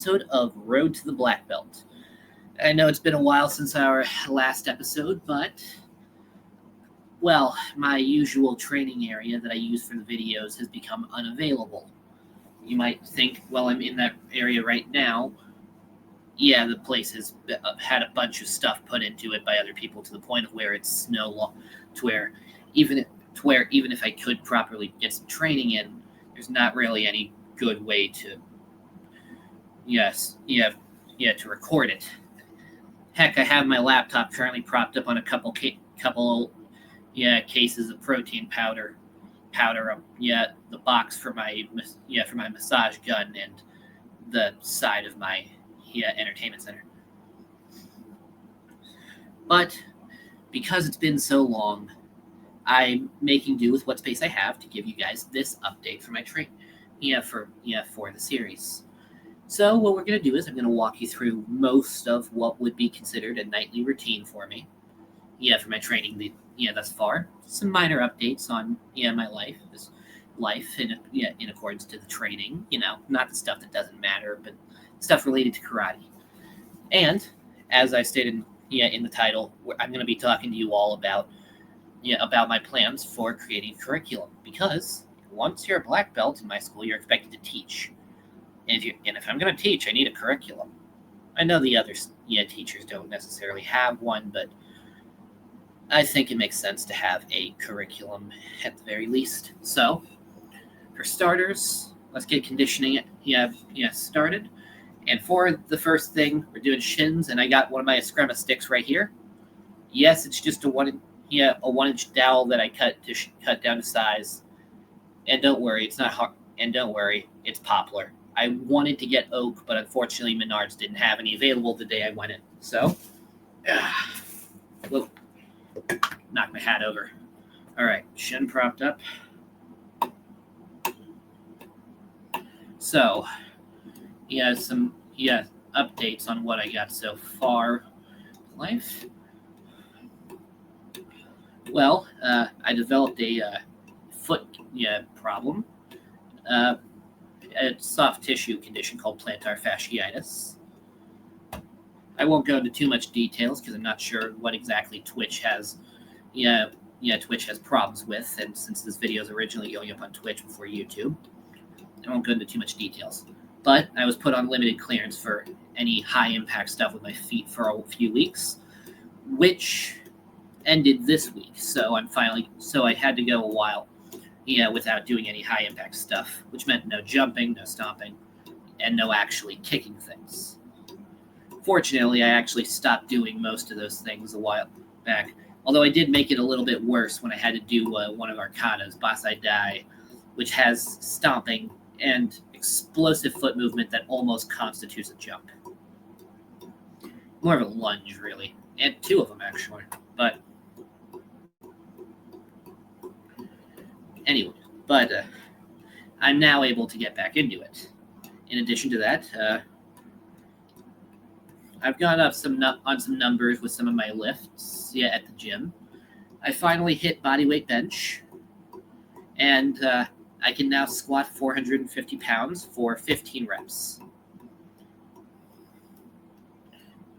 Episode of Road to the Black Belt. I know it's been a while since our last episode, but, well, my usual training area that I use for the videos has become unavailable. You might think, well, I'm in that area right now. Yeah, the place has had a bunch of stuff put into it by other people to the point of where it's to where even even if I could properly get some training in, there's not really any good way to to record it. Heck, I have my laptop currently propped up on a cases of protein powder, the box for my massage gun and the side of my entertainment center. But because it's been so long, I'm making do with what space I have to give you guys this update for my for the series. So what we're going to do is I'm going to walk you through most of what would be considered a nightly routine for me. For my training, thus far. Some minor updates on my life in accordance to the training. Not the stuff that doesn't matter, but stuff related to karate. And as I stated, in the title, I'm going to be talking to you all about my plans for creating a curriculum, because once you're a black belt in my school, you're expected to teach. And if I'm going to teach, I need a curriculum. I know the other teachers don't necessarily have one, but I think it makes sense to have a curriculum at the very least. So, for starters, let's get conditioning started. And for the first thing, we're doing shins, and I got one of my eskrima sticks right here. Yes, it's just a 1-inch dowel that I cut down to size. And don't worry, it's not hard. And don't worry, it's poplar. I wanted to get oak, but unfortunately Menards didn't have any available the day I went in. So, whoa, knocked my hat over. All right, shin propped up. So, some updates on what I got so far in life. Well, I developed a foot problem. A soft tissue condition called plantar fasciitis. I won't go into too much details because I'm not sure what exactly Twitch has problems with, and since this video is originally going up on Twitch before YouTube, I won't go into too much details. But I was put on limited clearance for any high impact stuff with my feet for a few weeks, which ended this week. So I had to go a while without doing any high impact stuff, which meant no jumping, no stomping, and no actually kicking things. Fortunately, I actually stopped doing most of those things a while back, although I did make it a little bit worse when I had to do one of our katas, Basai Dai, which has stomping and explosive foot movement that almost constitutes a jump. More of a lunge, really, and two of them, actually, but anyway, I'm now able to get back into it. In addition to that, I've gone up on some numbers with some of my lifts at the gym. I finally hit bodyweight bench, and I can now squat 450 pounds for 15 reps.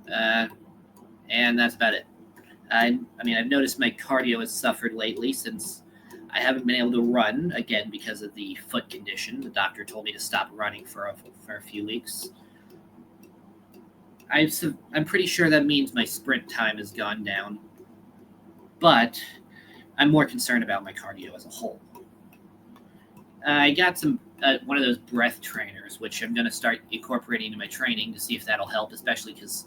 And that's about it. I've noticed my cardio has suffered lately since I haven't been able to run, again, because of the foot condition. The doctor told me to stop running for a few weeks. I'm pretty sure that means my sprint time has gone down, but I'm more concerned about my cardio as a whole. I got one of those breath trainers, which I'm going to start incorporating into my training to see if that'll help, especially because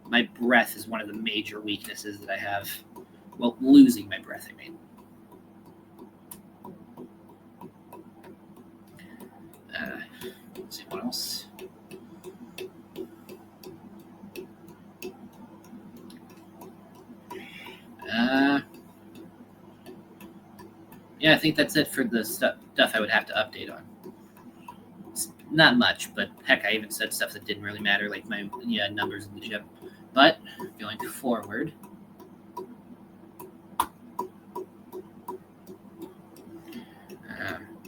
my breath is one of the major weaknesses that I have. Well, losing my breath, I mean. Let's see, what else? I think that's it for the stuff I would have to update on. It's not much, but heck, I even said stuff that didn't really matter, like my numbers in the gym. But going forward,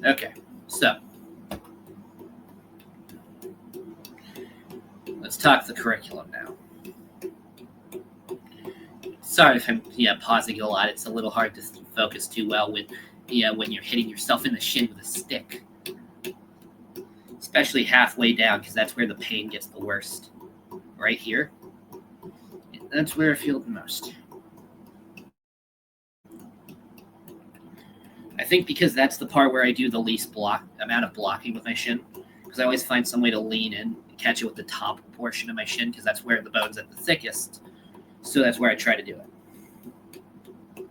okay, so let's talk the curriculum now. Sorry if I'm pausing a lot. It's a little hard to focus too well with when you're hitting yourself in the shin with a stick, especially halfway down, because that's where the pain gets the worst. Right here, that's where I feel the most. I think because that's the part where I do the least amount of blocking with my shin, because I always find some way to lean in and catch it with the top portion of my shin, because that's where the bone's at the thickest. So that's where I try to do it.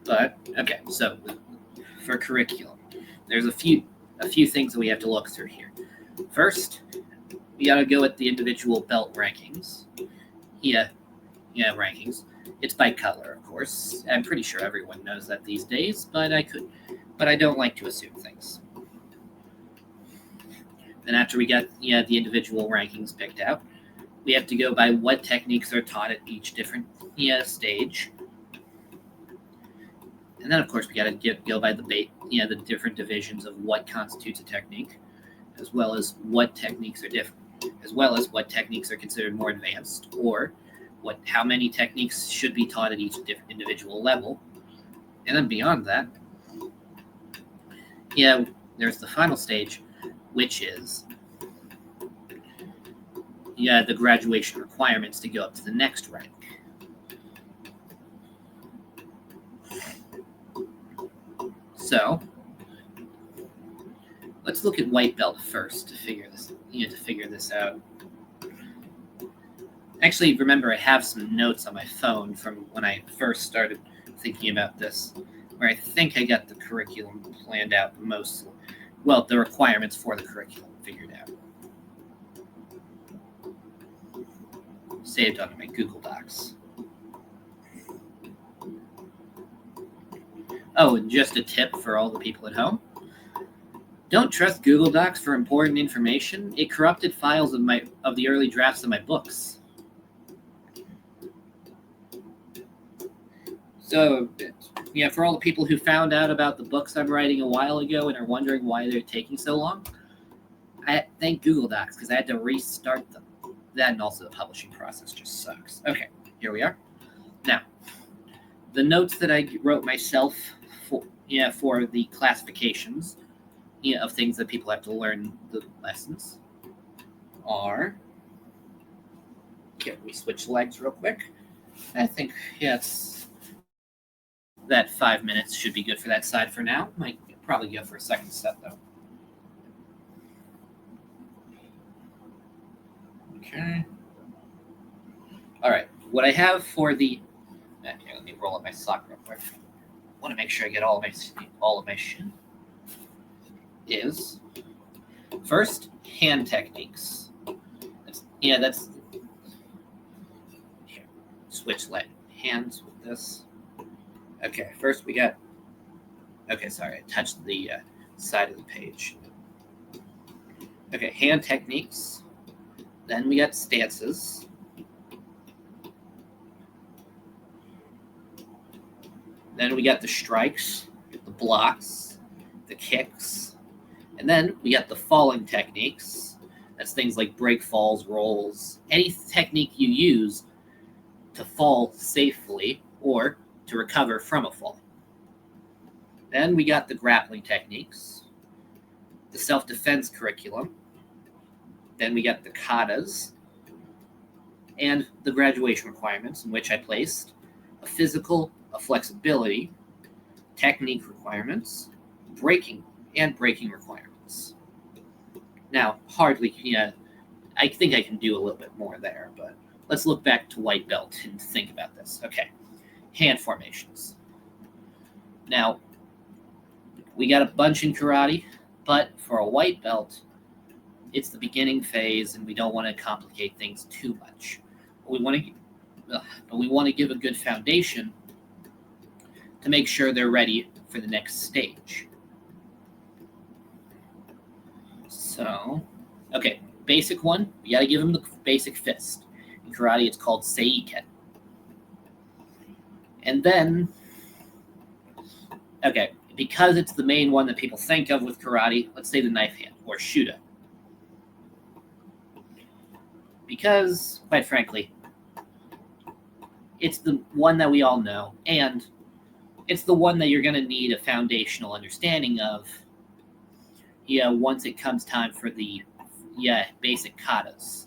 But okay, so for curriculum, there's a few things that we have to look through here. First, we got to go at the individual belt rankings. Rankings. It's by color, of course. I'm pretty sure everyone knows that these days, but I don't like to assume things. Then after we got the individual rankings picked out, we have to go by what techniques are taught at each different stage. And then, of course, we got to go by the different divisions of what constitutes a technique, as well as what techniques are different, as well as what techniques are considered more advanced, or how many techniques should be taught at each individual level. And then beyond that, there's the final stage, which is the graduation requirements to go up to the next rank. So let's look at white belt first to figure this out. Actually, remember, I have some notes on my phone from when I first started thinking about this, where I think I got the curriculum planned out the requirements for the curriculum figured out. Saved onto my Google Docs. Oh, and just a tip for all the people at home. Don't trust Google Docs for important information. It corrupted files of the early drafts of my books. So, for all the people who found out about the books I'm writing a while ago and are wondering why they're taking so long, I thank Google Docs because I had to restart them. That and also the publishing process just sucks. Okay, here we are. Now, the notes that I wrote myself for the classifications of things that people have to learn the lessons are. Can we switch legs real quick? I think it's that 5 minutes should be good for that side for now. Might probably go for a second set though. Okay. All right. What I have for the here, let me roll up my sock real quick. I want to make sure I get all of my shin. Is first hand techniques. That's here. Switch hands with this. Okay, first we got. Okay, sorry, I touched the side of the page. Okay, hand techniques. Then we got stances. Then we got the strikes, the blocks, the kicks. And then we got the falling techniques. That's things like break falls, rolls, any technique you use to fall safely or to recover from a fall. Then we got the grappling techniques, the self-defense curriculum. Then we got the katas and the graduation requirements, in which I placed a physical, a flexibility, technique requirements, breaking requirements. Now, hardly, I think I can do a little bit more there, but let's look back to white belt and think about this. Okay, hand formations. Now, we got a bunch in karate, but for a white belt, it's the beginning phase, and we don't want to complicate things too much. We want to give a good foundation to make sure they're ready for the next stage. So, okay, basic one, we got to give them the basic fist. In karate, it's called seiken. And then, okay, because it's the main one that people think of with karate, let's say the knife hand or shudo. because, quite frankly, it's the one that we all know, and it's the one that you're going to need a foundational understanding of once it comes time for the basic katas.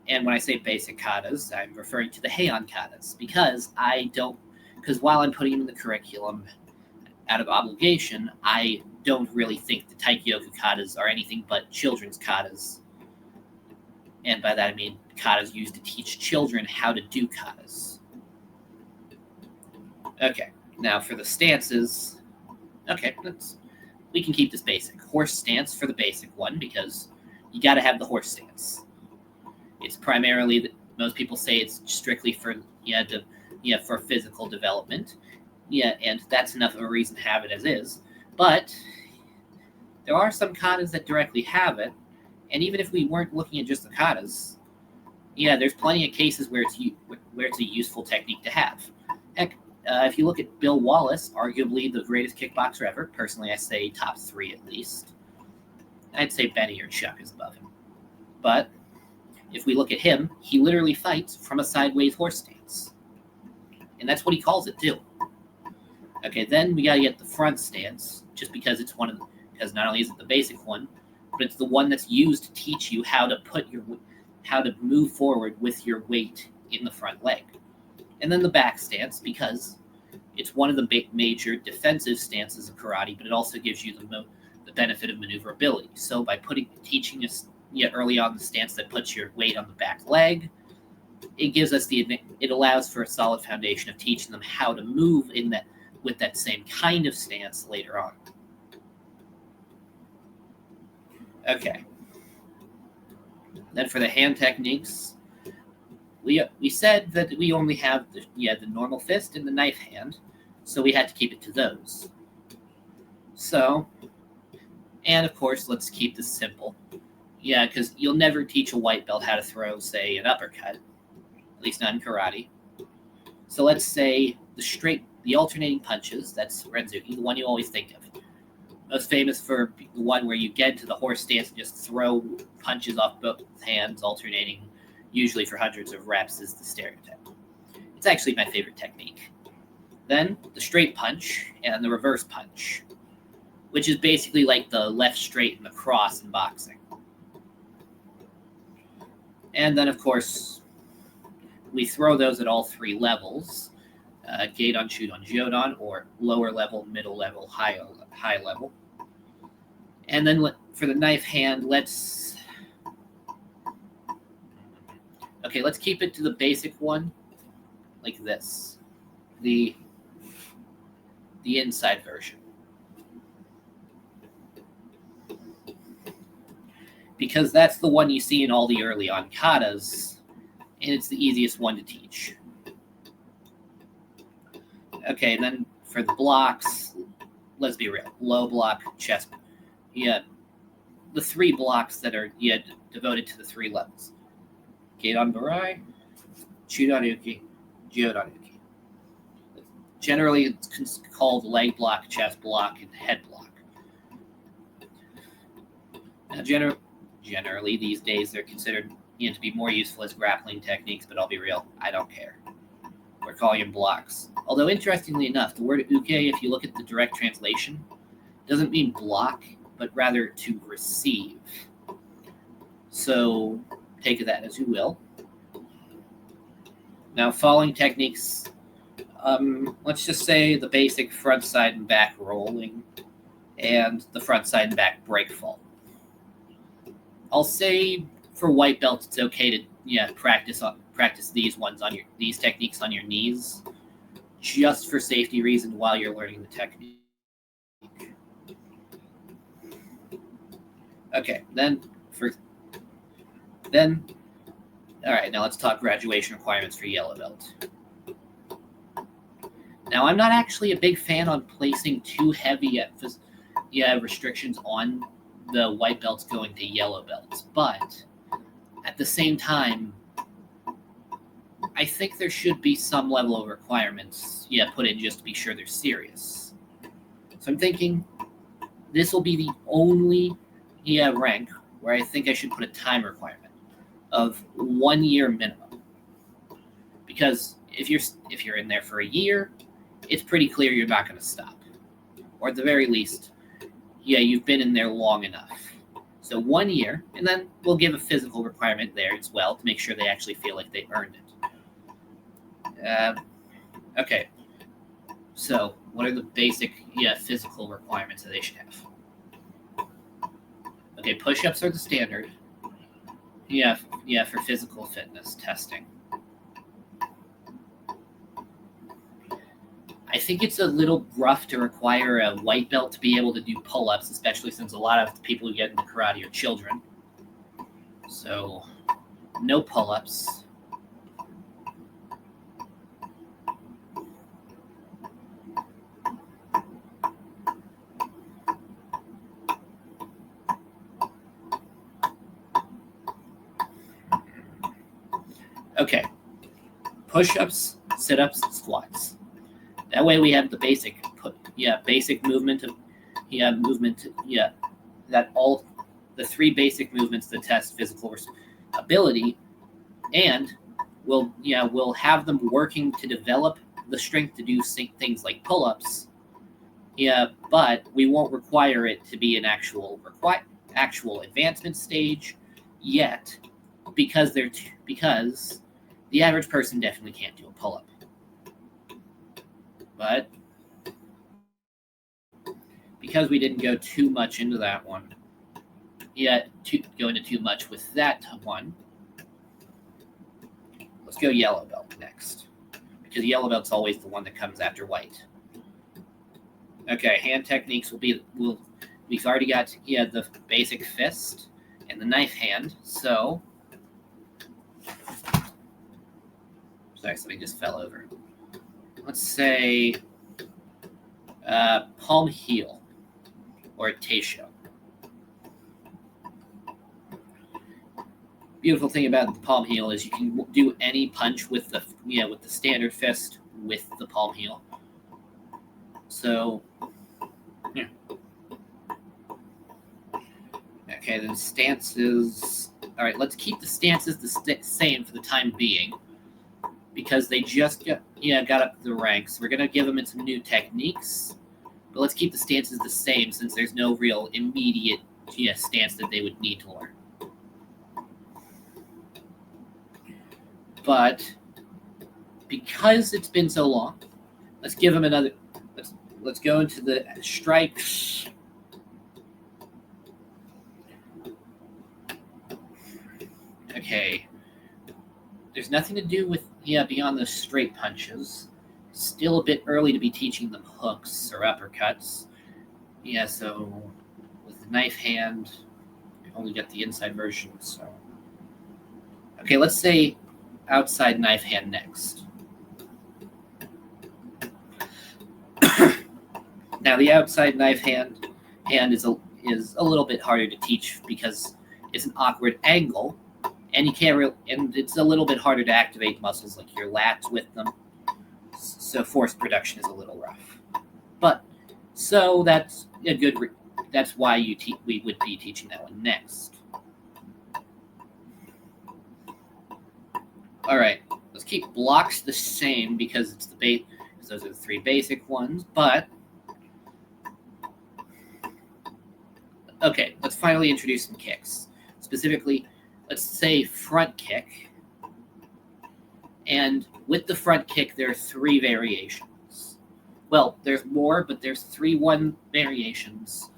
And when I say basic katas, I'm referring to the Heian katas, because while I'm putting them in the curriculum out of obligation, I don't really think the Taikyoku katas are anything but children's katas. And by that I mean katas used to teach children how to do katas. Okay, now for the stances. Okay, we can keep this basic. Horse stance for the basic one, because you got to have the horse stance. It's primarily, most people say it's strictly for for physical development. And that's enough of a reason to have it as is. But there are some katas that directly have it, and even if we weren't looking at just the katas, there's plenty of cases where it's a useful technique to have. Heck, if you look at Bill Wallace, arguably the greatest kickboxer ever, personally I say top 3 at least. I'd say Benny or Chuck is above him. But if we look at him, he literally fights from a sideways horse stance. And that's what he calls it too. Okay, then we gotta get the front stance, just because because not only is it the basic one, but it's the one that's used to teach you how to move forward with your weight in the front leg. And then the back stance, because it's one of the major defensive stances of karate, but it also gives you the benefit of maneuverability. So by teaching us early on the stance that puts your weight on the back leg, it allows for a solid foundation of teaching them how to move with that same kind of stance later on. Okay. Then for the hand techniques, we said that we only have the normal fist and the knife hand, so we had to keep it to those. So, and of course, let's keep this simple. Because you'll never teach a white belt how to throw, say, an uppercut, at least not in karate. So let's say the alternating punches, that's Renzuki, the one you always think of. Most famous for the one where you get into the horse stance and just throw punches off both hands, alternating usually for hundreds of reps, is the stereotype. It's actually my favorite technique. Then the straight punch and the reverse punch, which is basically like the left straight and the cross in boxing. And then, of course, we throw those at all 3 levels. Geidon, Shudon, Jyodon, or lower level, middle level, high level. And then for the knife hand, let's keep it to the basic one, like this. The inside version. Because that's the one you see in all the early on katas, and it's the easiest one to teach. Okay, then for the blocks, let's be real. Low block, chest. The 3 blocks that are devoted to the 3 levels. Geidon Barai, Shudon Uki, Jyodon Uki. Generally, it's called leg block, chest block, and head block. Now, generally, these days, they're considered to be more useful as grappling techniques, but I'll be real, I don't care. We're calling them blocks. Although, interestingly enough, the word uke, if you look at the direct translation, doesn't mean block, but rather to receive. So, take that as you will. Now, following techniques, let's just say the basic front side and back rolling, and the front side and back break fall. I'll say for white belts, it's okay to practice these techniques on your knees, just for safety reasons while you're learning the technique. Okay, all right, now let's talk graduation requirements for yellow belt. Now, I'm not actually a big fan on placing too heavy restrictions on the white belts going to yellow belts, but at the same time, I think there should be some level of requirements put in just to be sure they're serious. So I'm thinking this will be the only rank where I think I should put a time requirement of 1 year minimum. Because if you're in there for a year, it's pretty clear you're not going to stop. Or at the very least, you've been in there long enough. So 1 year, and then we'll give a physical requirement there as well to make sure they actually feel like they earned it. Okay. So what are the basic physical requirements that they should have? Okay, push-ups are the standard. For physical fitness testing. I think it's a little rough to require a white belt to be able to do pull-ups, especially since a lot of the people who get into karate are children. So, no pull-ups. Okay. Push-ups, sit-ups, squats. That way we have the basic movement of that all the three basic movements that test physical ability, and we'll have them working to develop the strength to do things like pull-ups. But we won't require it to be an actual advancement stage yet, because the average person definitely can't do a pull-up. But because we didn't go too much into that one, go into too much with that one, let's go yellow belt next. Because yellow belt's always the one that comes after white. Okay, hand techniques we've already got the basic fist and the knife hand, so sorry, something just fell over. Let's say palm heel or a teisho. Beautiful thing about the palm heel is you can do any punch with the standard fist with the palm heel. So yeah. Okay, then stances. All right, let's keep the stances the same for the time being, because they just got up the ranks. We're gonna give them some new techniques, but let's keep the stances the same since there's no real immediate stance that they would need to learn. But because it's been so long, let's give them another. Let's go into the strikes. Okay. There's nothing to do with beyond the straight punches. Still a bit early to be teaching them hooks or uppercuts. So with the knife hand, I've only got the inside version. So okay, let's say outside knife hand next. Now the outside knife hand is a little bit harder to teach because it's an awkward angle. And and it's a little bit harder to activate muscles like your lats with them. So force production is a little rough. But so that's a good. That's why we would be teaching that one next. All right, let's keep blocks the same because it's because those are the three basic ones. But okay, let's finally introduce some kicks. Specifically, let's say front kick. And with the front kick, there are three variations. Well, there's more, but there's 3-1 variations.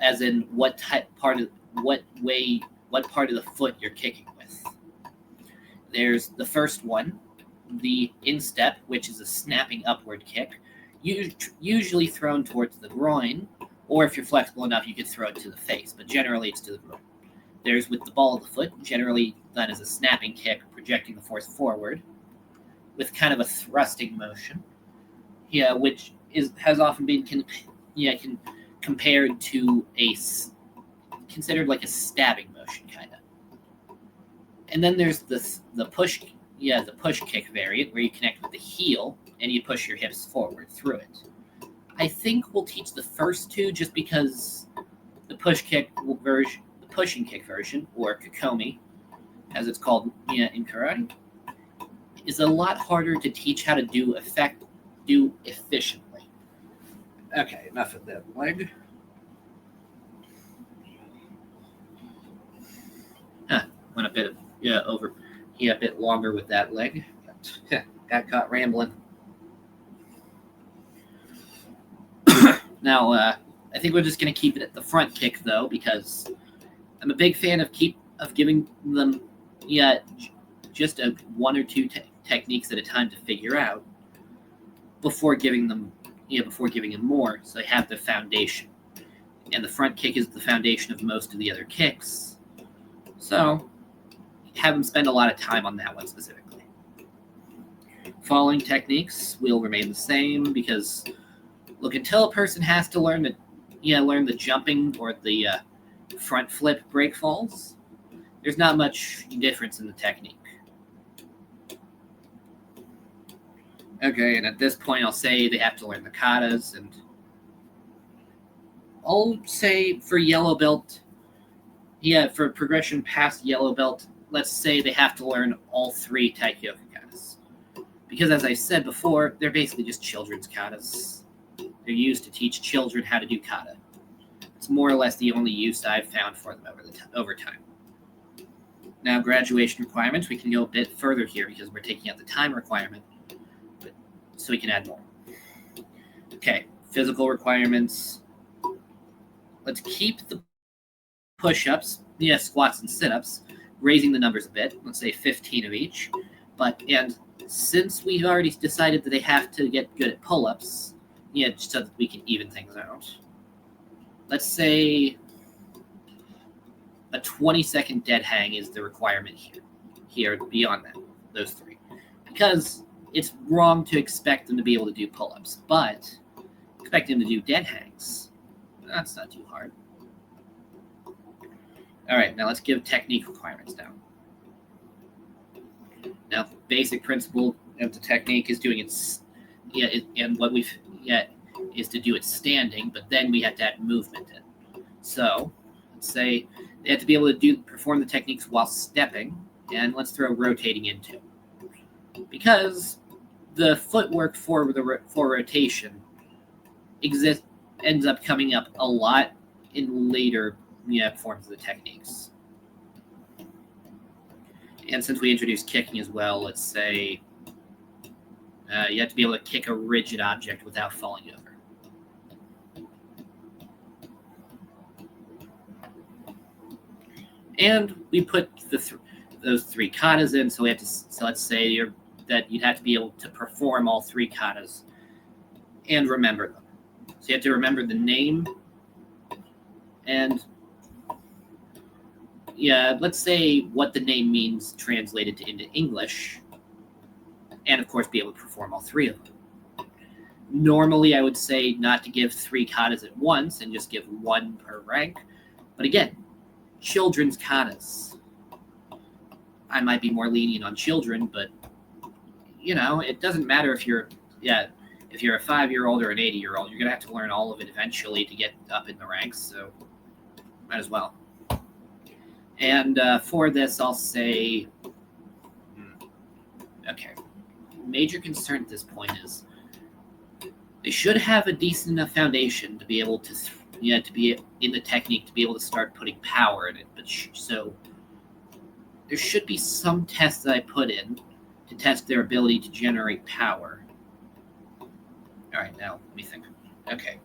As in what part of the foot you're kicking with. There's the first one, the instep, which is a snapping upward kick, usually thrown towards the groin, or if you're flexible enough, you could throw it to the face, but generally it's to the groin. There's with the ball of the foot, generally done as a snapping kick, projecting the force forward, with kind of a thrusting motion. Which has often been compared to considered like a stabbing motion, kind of. And then there's the push kick variant where you connect with the heel and you push your hips forward through it. I think we'll teach the first two just because the pushing kick version, or Kokomi, as it's called in karate, is a lot harder to teach how to do efficiently. Okay, enough of that leg. Went a bit over a bit longer with that leg. Got caught rambling. Now, I think we're just going to keep it at the front kick though, because I'm a big fan of giving them just one or two techniques at a time to figure out before giving them more, so they have the foundation. And the front kick is the foundation of most of the other kicks, so have them spend a lot of time on that one specifically. Following techniques will remain the same because, look, until a person has to learn the jumping or the front flip break falls, there's not much difference in the technique. Okay, and at this point I'll say they have to learn the katas, and I'll say for yellow belt, for progression past yellow belt, let's say they have to learn all three taikyoku katas. Because as I said before, they're basically just children's katas. They're used to teach children how to do kata. It's more or less the only use I've found for them over time. Now, graduation requirements, we can go a bit further here because we're taking out the time requirement, so we can add more. Okay, physical requirements. Let's keep the push-ups, squats and sit-ups, raising the numbers a bit. Let's say 15 of each. And since we've already decided that they have to get good at pull-ups, just so that we can even things out, let's say a 20-second dead hang is the requirement here beyond that, those three. Because it's wrong to expect them to be able to do pull-ups, but expect them to do dead hangs. That's not too hard. All right, now let's give technique requirements now. Now, the basic principle of the technique is doing it, and what we've is to do it standing, but then we have to add movement in. So, let's say they have to be able to perform the techniques while stepping, and let's throw rotating into. Because the footwork for rotation ends up coming up a lot in later forms of the techniques. And since we introduced kicking as well, let's say you have to be able to kick a rigid object without falling over. And we put those three katas in, so let's say that you'd have to be able to perform all three katas and remember them. So you have to remember the name and let's say what the name means translated into English, and of course be able to perform all three of them. Normally I would say not to give three katas at once and just give one per rank, but again, children's katas. I might be more lenient on children, but it doesn't matter if you're a 5-year-old or an 80-year-old. You're gonna have to learn all of it eventually to get up in the ranks, so might as well. And for this, I'll say, okay. Major concern at this point is they should have a decent enough foundation to be able to to be in the technique to be able to start putting power in it. But so there should be some tests that I put in to test their ability to generate power. All right, now let me think. Okay,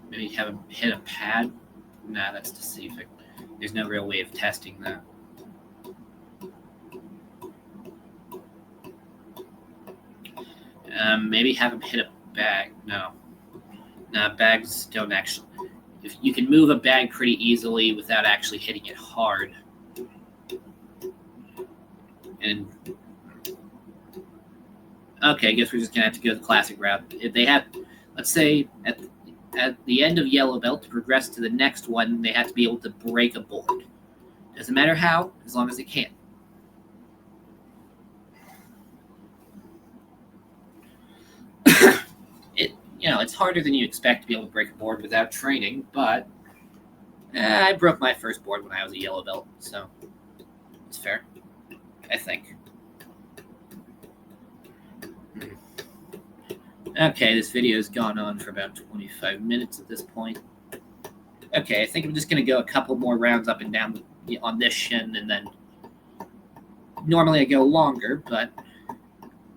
maybe have them hit a pad. Nah, that's deceiving. There's no real way of testing that. Maybe have them hit a bag. No, bags don't actually. If you can move a bag pretty easily without actually hitting it hard. And okay, I guess we're just gonna have to go the classic route. If they have, let's say at the end of yellow belt, to progress to the next one, they have to be able to break a board. Doesn't matter how, as long as they can. It's harder than you expect to be able to break a board without training, but I broke my first board when I was a yellow belt, so it's fair, I think. Okay, this video has gone on for about 25 minutes at this point. Okay, I think I'm just going to go a couple more rounds up and down on this shin, and then normally I go longer, but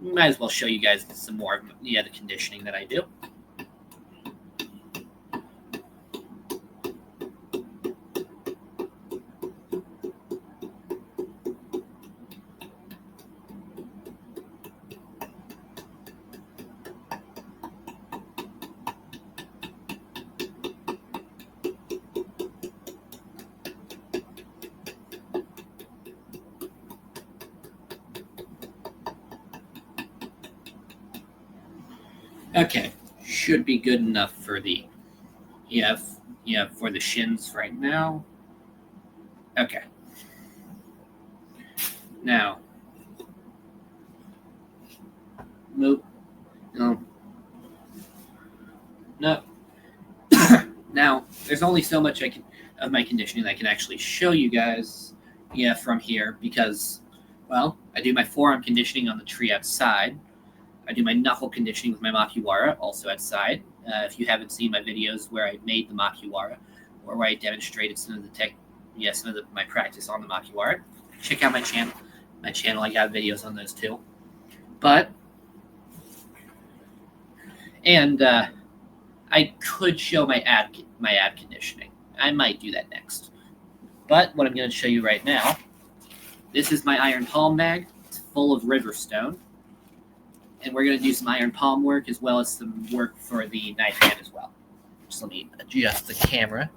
might as well show you guys some more of the conditioning that I do. Okay, should be good enough for the for the shins right now. Okay. Now, move. No. No. Now, there's only so much of my conditioning that I can actually show you guys, from here because, well, I do my forearm conditioning on the tree outside. I do my knuckle conditioning with my makiwara, also outside. If you haven't seen my videos where I made the makiwara or where I demonstrated some of my practice on the makiwara, check out my channel. I got videos on those too. I could show my ab conditioning. I might do that next. But what I'm going to show you right now, this is my iron palm bag. It's full of river stone. And we're going to do some iron palm work as well as some work for the knife hand as well. Just let me adjust the camera.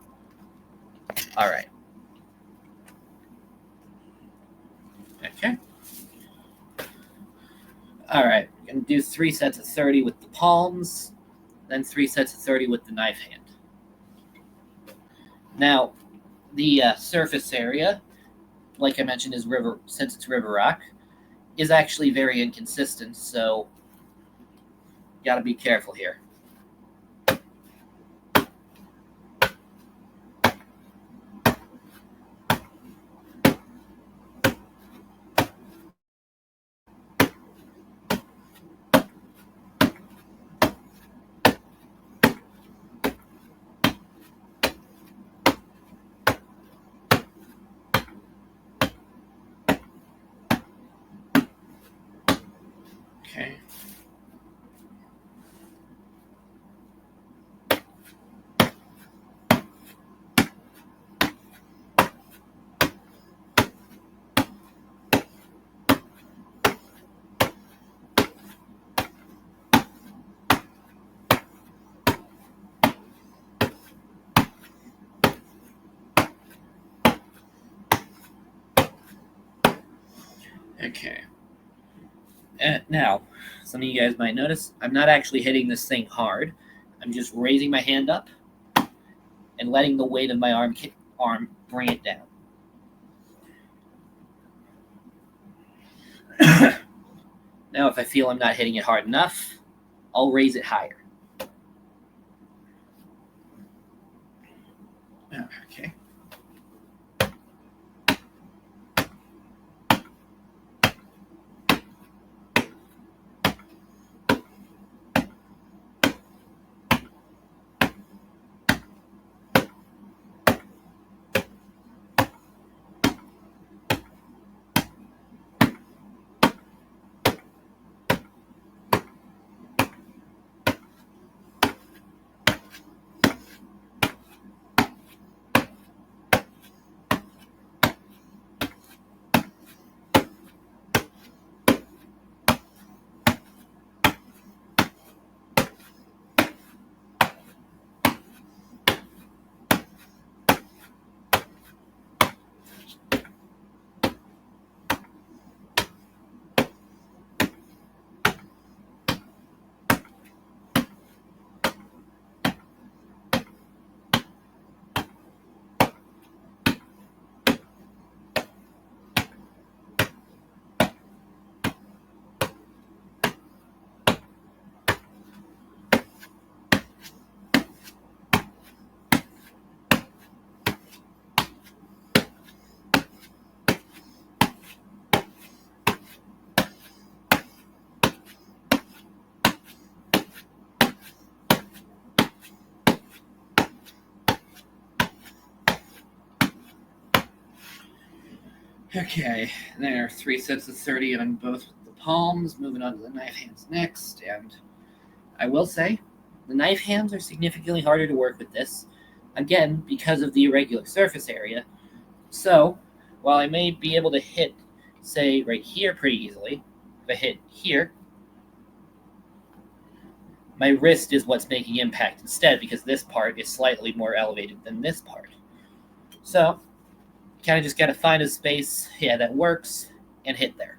All right. Okay. All right. We're going to do 3 sets of 30 with the palms, then 3 sets of 30 with the knife hand. Now, the surface area, like I mentioned, since it's river rock, is actually very inconsistent, so you got to be careful here. Okay. Okay. Now, some of you guys might notice, I'm not actually hitting this thing hard. I'm just raising my hand up and letting the weight of my arm bring it down. Now, if I feel I'm not hitting it hard enough, I'll raise it higher. Okay. Okay, there are 3 sets of 30 on both the palms. Moving on to the knife hands next. And I will say, the knife hands are significantly harder to work with this, again, because of the irregular surface area. So, while I may be able to hit, say, right here pretty easily, if I hit here, my wrist is what's making impact instead because this part is slightly more elevated than this part. So, kind of just got to find a space, yeah, that works, and hit there.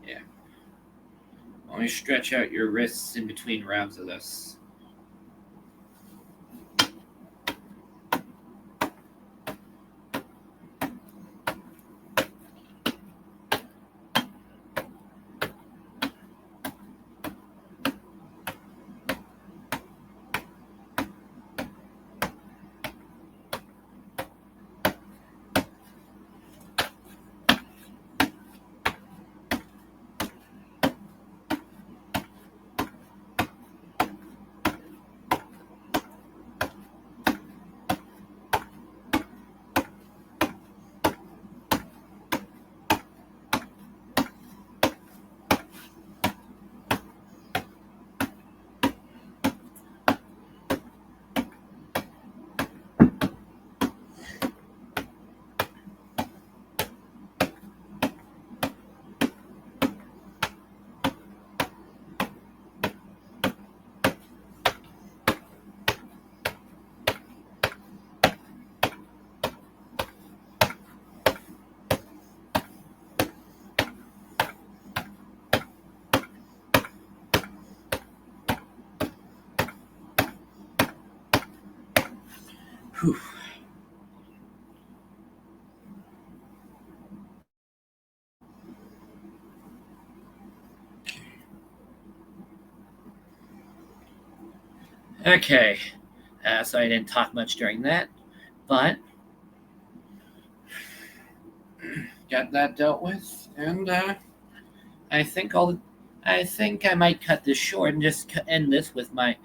Yeah. Only stretch out your wrists in between rounds of this. Whew. Okay, so I didn't talk much during that, but got that dealt with, and I think I think I might cut this short and just end this with my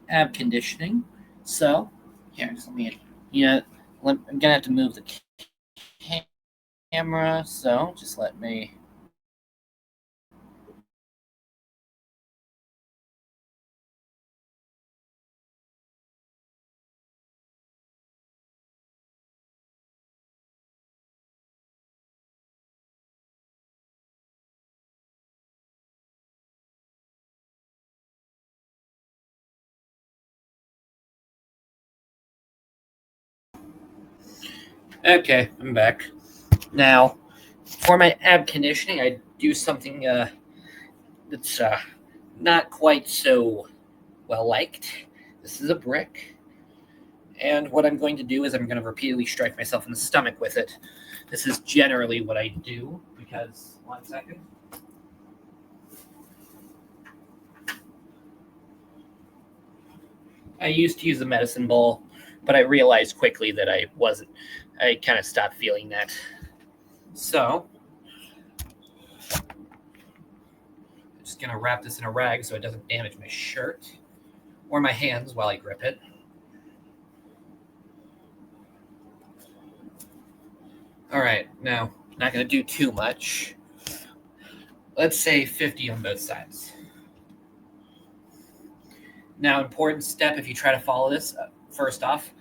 ab conditioning. So, here, just let me, I'm gonna have to move the camera. So, just let me. Okay, I'm back. Now, for my ab conditioning, I do something that's not quite so well liked. This is a brick. And what I'm going to do is I'm going to repeatedly strike myself in the stomach with it. This is generally what I do because, 1 second. I used to use a medicine ball, but I realized quickly that I wasn't. I kind of stopped feeling that. So, I'm just going to wrap this in a rag so it doesn't damage my shirt or my hands while I grip it. All right, now, not going to do too much. Let's say 50 on both sides. Now, important step if you try to follow this, first off,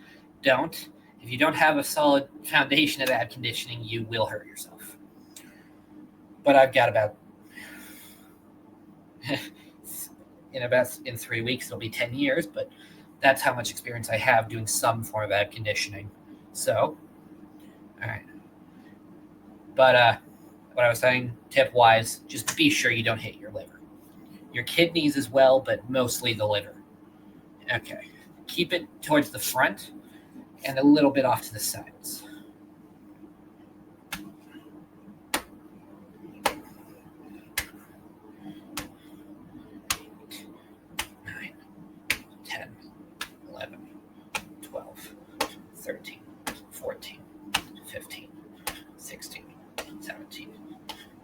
don't. If you don't have a solid foundation of ab conditioning, you will hurt yourself. But I've got about in 3 weeks it'll be 10 years, but that's how much experience I have doing some form of ab conditioning. So, all right. But what I was saying, tip-wise, just be sure you don't hit your liver. Your kidneys as well, but mostly the liver. Okay. Keep it towards the front and a little bit off to the sides. 9, 10, 11, 12, 13, 14, 15, 16, 17,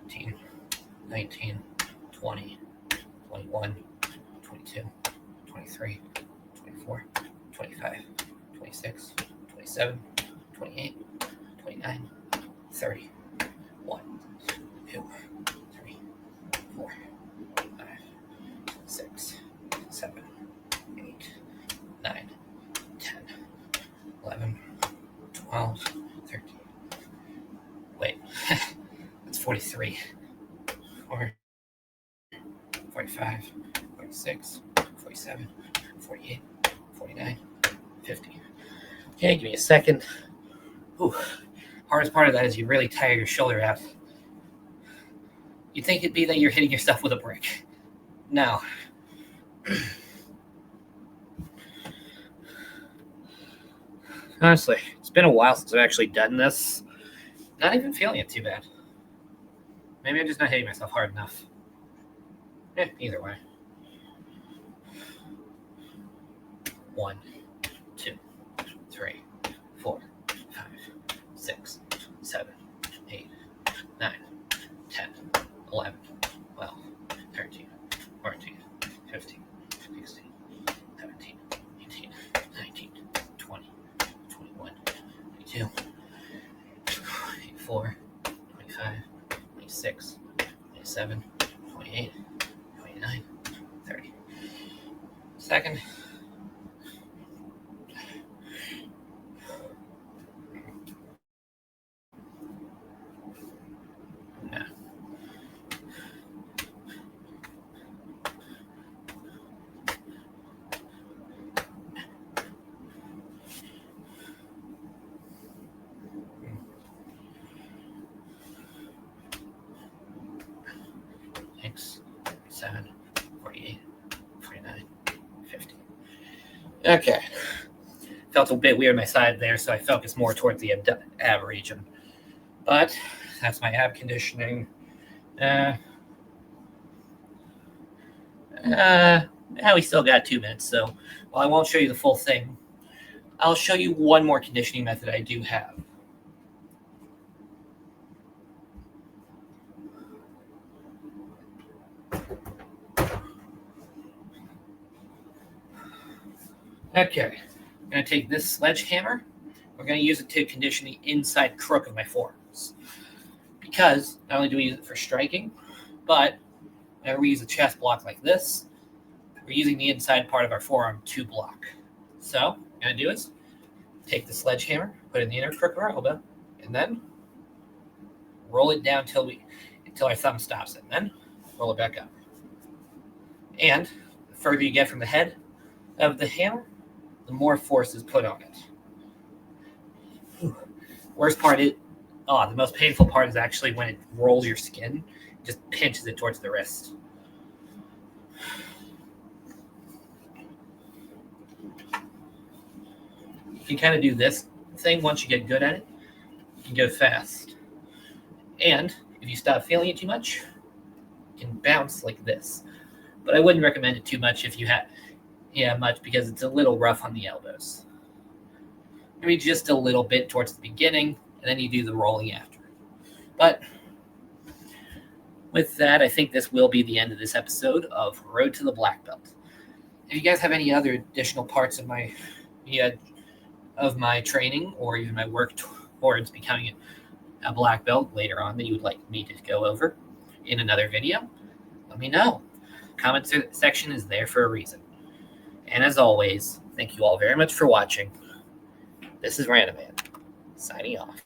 18, 19, 20, 21, 22, 23, 24, 25, 26, 27, 28, 29, 30, 1, 2, 3, 4, 5, 6, 7, 8, 9, 10, 11, 12, 13. Wait, that's 43. 4, 45, 46, 47, 48, 49, 50. Okay, give me a second. Ooh, hardest part of that is you really tire your shoulder out. You'd think it'd be that you're hitting yourself with a brick. No. Honestly, it's been a while since I've actually done this. Not even feeling it too bad. Maybe I'm just not hitting myself hard enough. Either way. 1, 2, 3, 4, 5, 6, 7, 8, 9, 10, 11, 12, 13, 14, 15, 16, 17, 18, 19, 20, 21, 22, 24, 25, 26, 27, 28, 29, 30. Second. Yeah. Six, 7, 48, 49, 50. Okay. Felt a bit weird on my side there, so I focused more towards the ab region. But that's my ab conditioning. Now we still got 2 minutes, so while I won't show you the full thing, I'll show you one more conditioning method I do have. Okay, I'm going to take this sledgehammer. We're going to use it to condition the inside crook of my forearms. Because not only do we use it for striking, but whenever we use a chest block like this, we're using the inside part of our forearm to block. So what I'm going to do is take the sledgehammer, put it in the inner crook of our elbow, and then roll it down until our thumb stops it, and then roll it back up. And the further you get from the head of the hammer, the more force is put on it. Worst part is, the most painful part is actually when it rolls your skin, it just pinches it towards the wrist. You can kind of do this thing once you get good at it. You can go fast. And if you stop feeling it too much, you can bounce like this. But I wouldn't recommend it too much if you have much, because it's a little rough on the elbows. Maybe just a little bit towards the beginning, and then you do the rolling after. But with that, I think this will be the end of this episode of Road to the Black Belt. If you guys have any other additional parts of my training, or even my work towards becoming a black belt later on that you would like me to go over in another video, let me know. Comment section is there for a reason. And as always, thank you all very much for watching. This is Randoman, signing off.